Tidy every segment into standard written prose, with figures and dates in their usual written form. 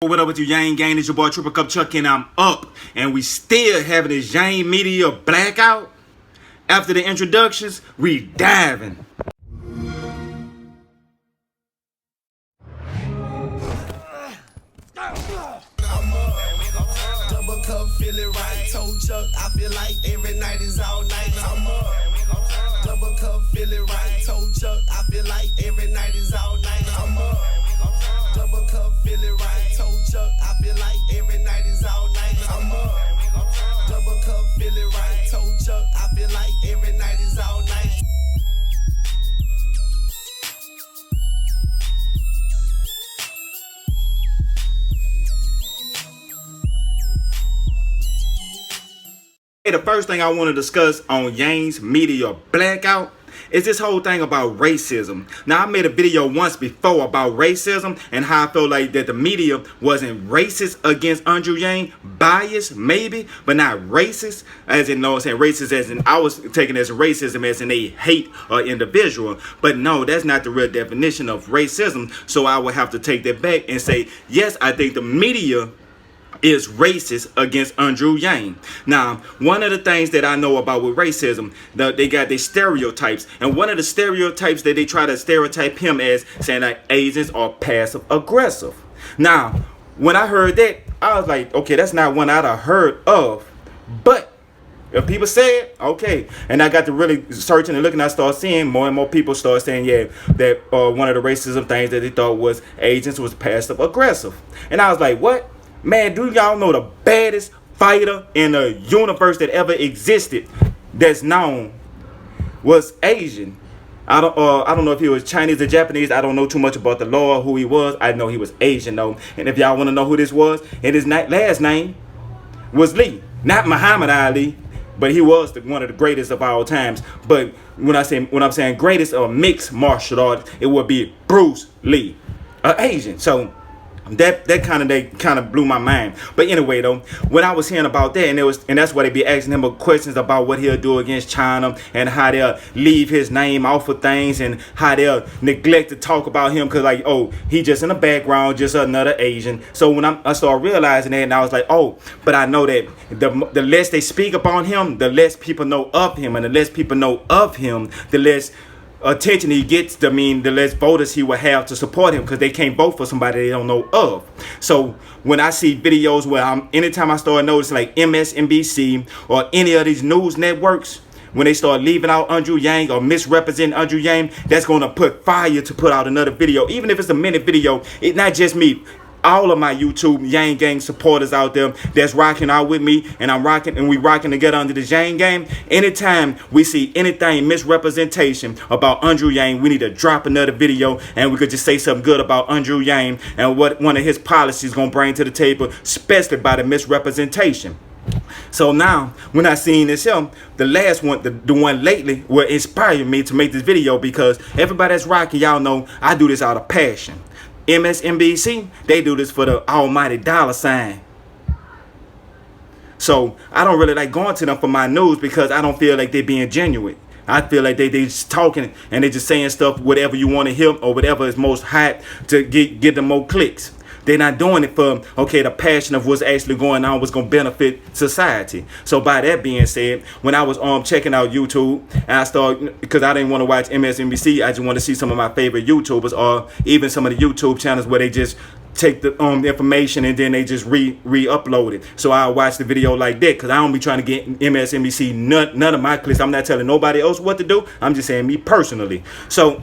What up with you, Yang Gang? It's your boy Triple Cup Chuck, and I'm up. And we still having this Yang Media blackout. After the introductions, we diving. Double cup, feel it right. Told Chuck, I feel like every night is all night. I'm up. Double cup, feel it right. Told Chuck, I feel like every night is all night. I'm up. Double cup, feel it right. Told Chuck, I feel like every night is all night. I'm up. Double cup, feel it right. Told Chuck, I feel like every night is all night. Hey, the first thing I want to discuss on Yang's Media blackout is this whole thing about racism. Now, I made a video once before about racism and how I felt like that the media wasn't racist against Andrew Yang, biased maybe, but not racist, as in, no, I'm saying racist as in, I was taking as racism as in they hate an individual, but no, that's not the real definition of racism. So I would have to take that back and say, yes, I think the media is racist against Andrew Yang. Now, one of the things that I know about with racism, they got their stereotypes, and one of the stereotypes that they try to stereotype him as saying that Asians are passive aggressive. Now, when I heard that, I was like, okay, that's not one I'd have heard of, but if people say it, okay. And I got to really searching and looking, I started seeing more and more people start saying, yeah, that one of the racism things that they thought was Asians was passive aggressive. And I was like, what? Man, do y'all know the baddest fighter in the universe that ever existed that's known was Asian? I don't know if he was Chinese or Japanese. I don't know too much about the law, who he was. I know he was Asian though. And if y'all want to know who this was, and his last name was Lee, not Muhammad Ali, but he was one of the greatest of all times. But when I'm saying greatest of mixed martial arts, it would be Bruce Lee, Asian. So that kind of blew my mind. But anyway though, when I was hearing about that, and that's why they be asking him questions about what he'll do against China and how they'll leave his name off of things and how they'll neglect to talk about him because like, oh, he just in the background, just another Asian. So when I started realizing that, and I was like, oh, but I know that the less they speak upon him, the less people know of him, and the less people know of him, the less attention he gets, the less voters he will have to support him because they can't vote for somebody they don't know of. So when I see videos where anytime I start noticing like MSNBC or any of these news networks, when they start leaving out Andrew Yang or misrepresenting Andrew Yang, that's going to put fire to put out another video. Even if it's a minute video, it's not just me. All of my YouTube Yang Gang supporters out there that's rocking out with me, and we rocking together under the Yang Gang. Anytime we see anything misrepresentation about Andrew Yang, we need to drop another video and we could just say something good about Andrew Yang and what one of his policies gonna bring to the table, especially by the misrepresentation. So now, when I seen this film, the last one, the one lately, will inspire me to make this video because everybody that's rocking, y'all know I do this out of passion. MSNBC, they do this for the almighty dollar sign. So I don't really like going to them for my news because I don't feel like they're being genuine. I feel like they just talking and they just saying stuff, whatever you want to hear or whatever is most hot to get them more clicks. They're not doing it for, okay, the passion of what's actually going on, what's going to benefit society. So by that being said, when I was checking out YouTube, and I started, because I didn't want to watch MSNBC, I just want to see some of my favorite YouTubers or even some of the YouTube channels where they just take the information and then they just re-upload it. So I watch the video like that because I don't be trying to get MSNBC none of my clicks. I'm not telling nobody else what to do. I'm just saying me personally. So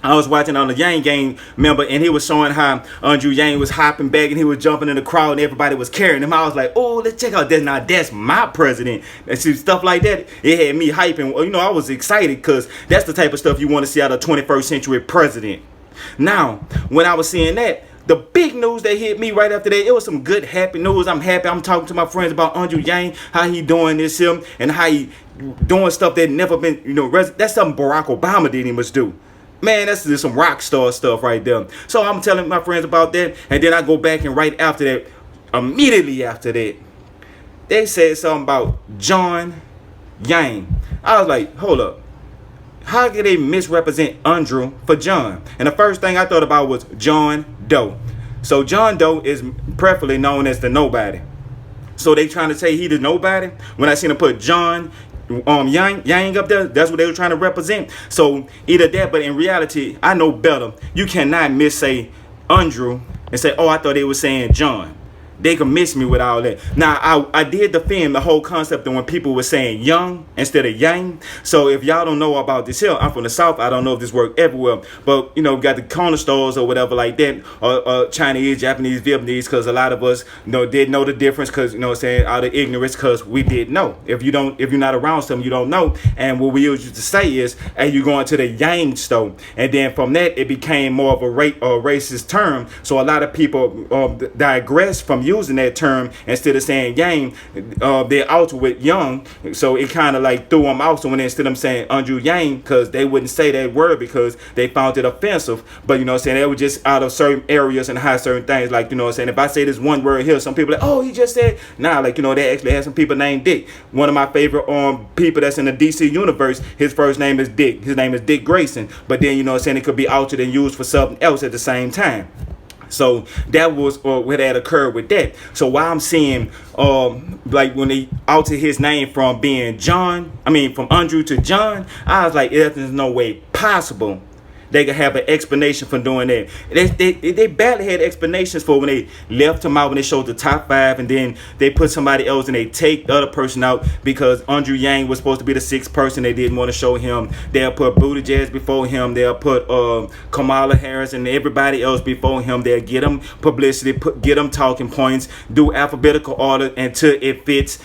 I was watching on the Yang Gang member, and he was showing how Andrew Yang was hopping back and he was jumping in the crowd and everybody was carrying him. I was like, oh, let's check out that. Now that's my president. And see, stuff like that, it had me hyping. You know, I was excited because that's the type of stuff you want to see out of a 21st century president. Now, when I was seeing that, the big news that hit me right after that, it was some good, happy news. I'm happy. I'm talking to my friends about Andrew Yang, how he doing this him, and how he doing stuff that never been, that's something Barack Obama didn't even do. Man, that's just some rock star stuff right there. So I'm telling my friends about that, and then I go back and right after that, immediately after that, they said something about John Yang. I was like, hold up. How could they misrepresent Andrew for John? And the first thing I thought about was John Doe. So John Doe is preferably known as the nobody. So they trying to say he the nobody. When I seen him put John Yang up there, that's what they were trying to represent. So either that, but in reality, I know better. You cannot miss say Andrew and say, oh, I thought they were saying John. They can miss me with all that. Now, I did defend the whole concept of when people were saying young instead of yang. So if y'all don't know about this here, I'm from the South. I don't know if this works everywhere. But, you know, got the corner stores or whatever like that, or Chinese, Japanese, Vietnamese, because a lot of us, you know, didn't know the difference because, you know what I'm saying, out of ignorance, because we didn't know. If you're not around something, you don't know. And what we used to say is, hey, you're going to the yang store. And then from that, it became more of a racist term. So a lot of people digress from using that term instead of saying yang. They alter with young, so it kind of like threw them out. So when instead of them saying Andrew Yang, because they wouldn't say that word because they found it offensive. But you know what I'm saying, they were just out of certain areas and hide certain things. Like, you know what I'm saying, if I say this one word here, some people are like, oh, he just said nah. Like, you know, they actually had some people named Dick. One of my favorite people that's in the DC universe, his first name is Dick. His name is Dick Grayson. But then, you know what I'm saying, it could be altered and used for something else at the same time. So that was what had occurred with that. So while I'm seeing like when they altered his name from being from Andrew to John, I was like, there's no way possible they could have an explanation for doing that. They badly had explanations for when they left him out, when they showed the top 5, and then they put somebody else and they take the other person out because Andrew Yang was supposed to be the 6th person. They didn't want to show him. They'll put Buttigieg before him. They'll put Kamala Harris and everybody else before him. They'll get them publicity, get them talking points, do alphabetical order until it fits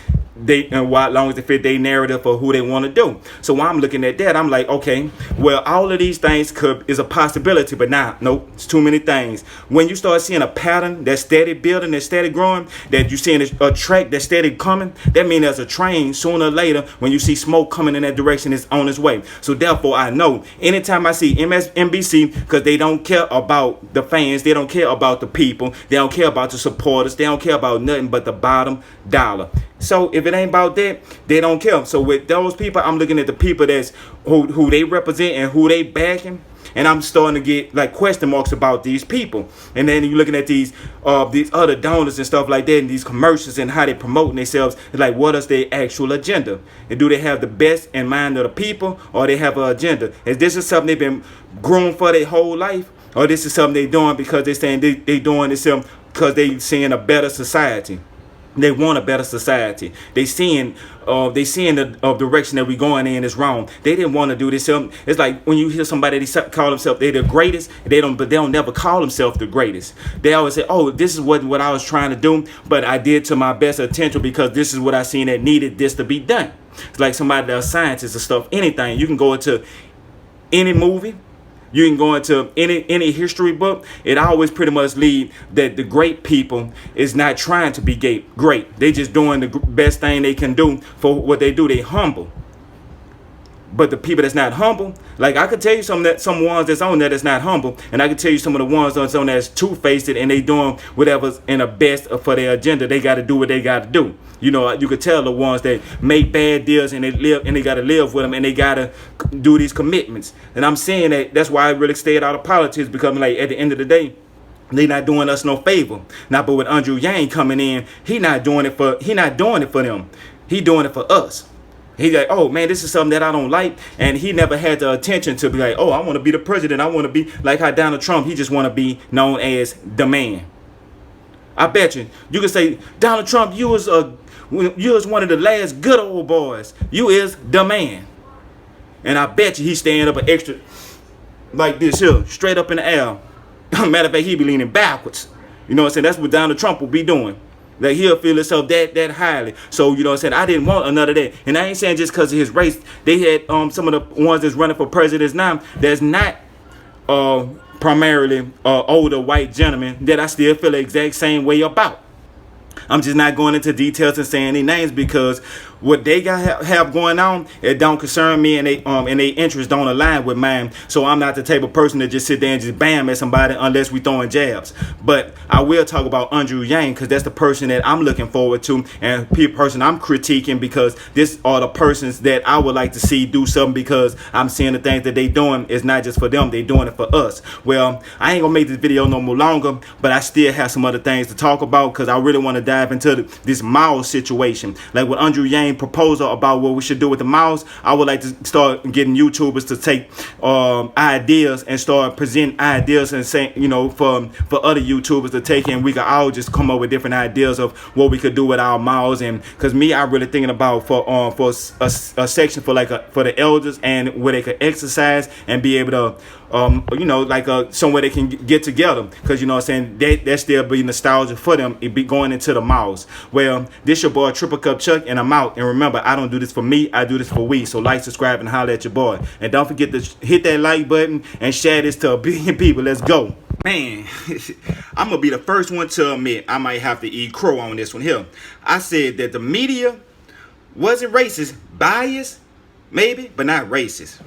as long as it fit their narrative for who they want to do. So while I'm looking at that, I'm like, okay, well, all of these things is a possibility, but nope, it's too many things. When you start seeing a pattern that's steady building, that's steady growing, that you're seeing a track that's steady coming, that means there's a train sooner or later. When you see smoke coming in that direction, it's on its way. So therefore, I know anytime I see MSNBC, because they don't care about the fans, they don't care about the people, they don't care about the supporters, they don't care about nothing but the bottom dollar. So if it ain't about that, they don't care. So with those people, I'm looking at the people that's who they represent and who they backing, and I'm starting to get like question marks about these people. And then you're looking at these other donors and stuff like that, and these commercials and how they promoting themselves. It's like, what is their actual agenda? And do they have the best in mind of the people, or they have an agenda? Is this something they've been growing for their whole life, or this is something they doing because they saying they doing this because they seeing a better society? They want a better society. They seeing the direction that we're going in is wrong. They didn't want to do this. It's like when you hear somebody they call themselves they're the greatest. But they don't never call themselves the greatest. They always say, "Oh, this is what I was trying to do, but I did to my best potential because this is what I seen that needed this to be done." It's like somebody that's a scientist or stuff. Anything you can go into any movie. You can go into any history book. It always pretty much lead that the great people is not trying to be great. They just doing the best thing they can do for what they do. They humble. But the people that's not humble, like I could tell you some ones that's on there that's not humble, and I could tell you some of the ones that's on there that's two-faced and they doing whatever's in the best for their agenda. They got to do what they got to do. You know, you could tell the ones that make bad deals and they got to live with them and they got to do these commitments. And I'm saying that's why I really stayed out of politics, because like at the end of the day, they not doing us no favor. Now, but with Andrew Yang coming in, he not doing it for them. He doing it for us. He's like, oh man, this is something that I don't like, and he never had the attention to be like, oh, I want to be the president. I want to be like how Donald Trump. He just want to be known as the man. I bet you can say, Donald Trump, you was one of the last good old boys. You is the man. And I bet you he's staying up an extra like this here, straight up in the air. Matter of fact, he be leaning backwards. You know what I'm saying? That's what Donald Trump will be doing. Like he'll feel himself that highly. So you know what I'm saying? I didn't want another that. And I ain't saying just because of his race. They had some of the ones that's running for president now that's not primarily older white gentlemen that I still feel the exact same way about. I'm just not going into details and saying any names because what they got have going on, it don't concern me, and they interests don't align with mine. So I'm not the type of person that just sit there and just bam at somebody unless we throwing jabs. But I will talk about Andrew Yang, because that's the person that I'm looking forward to, and person I'm critiquing, because this are the persons that I would like to see do something, because I'm seeing the things that they doing is not just for them, they doing it for us. Well, I ain't gonna make this video no more longer, but I still have some other things to talk about, because I really want to dive into this mouse situation. Like with Andrew Yang proposal about what we should do with the mouse, I would like to start getting YouTubers to take ideas and start presenting ideas, and saying, you know, for other YouTubers to take, and we could all just come up with different ideas of what we could do with our mouse. And because me, I'm really thinking about for a section for for the elders, and where they could exercise and be able to you know, like somewhere they can get together, because you know what I'm saying, that still be nostalgia for them. It be going into the malls. Well, this your boy Triple Cup Chuck, and I'm out. And remember, I don't do this for me, I do this for we. So like, subscribe, and holler at your boy, and don't forget to hit that like button and share this to 1 billion people. Let's go. Man, I'm gonna be the first one to admit I might have to eat crow on this one here. I said that the media wasn't racist, biased maybe, but not racist.